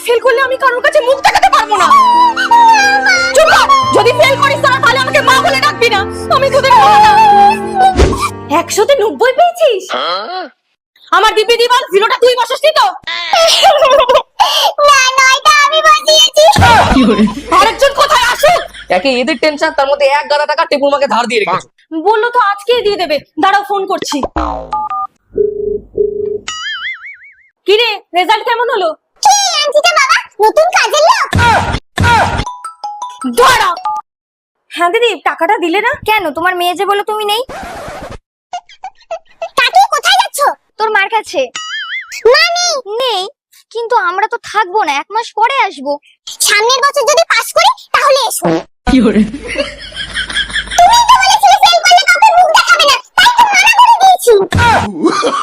Fail করলে আমি কারোর কাছে মুখ দেখাতে পারবো না। চুপ কর, যদি ফেল করিস তাহলে আমাকে মা বলে ডাকবি না, আমি তোদের মা না। 100-তে 90 পেয়েছিস? আমার দিব্যি দিবাল, 0টা তুই বসাসনি তো? না, 9টা আমি বসিয়েছি। আরেকজন কোথায় আসুক। একে এদের টেনশন, তার মধ্যে 1 গাদা টাকা টেপুর মাকে ধার দিয়ে রেখেছো। বললো তো আজকেই দিয়ে দেবে, দাঁড়াও ফোন করছি। কি রে, রেজাল্ট কেমন হলো? কে আন্টিটা বাবা, নতুন কাজের লোক? দাঁড়া। হ্যাঁ দিদি, টাকাটা দিলে না কেন, তোমার মেয়ে যে বলো তুমি নেই। কাকি কোথায় যাচ্ছ? তোর মার কাছে। মা নেই, কিন্তু আমরা তো থাকবো না, 1 মাস পরে আসবো। সামনের বছর যদি পাস করি তাহলে এসো। কি করে? তুমি তো বলেছিলে ফেল করলে কাউকে মুখ দেখাবে না, তাই তো মানা করে দিয়েছি।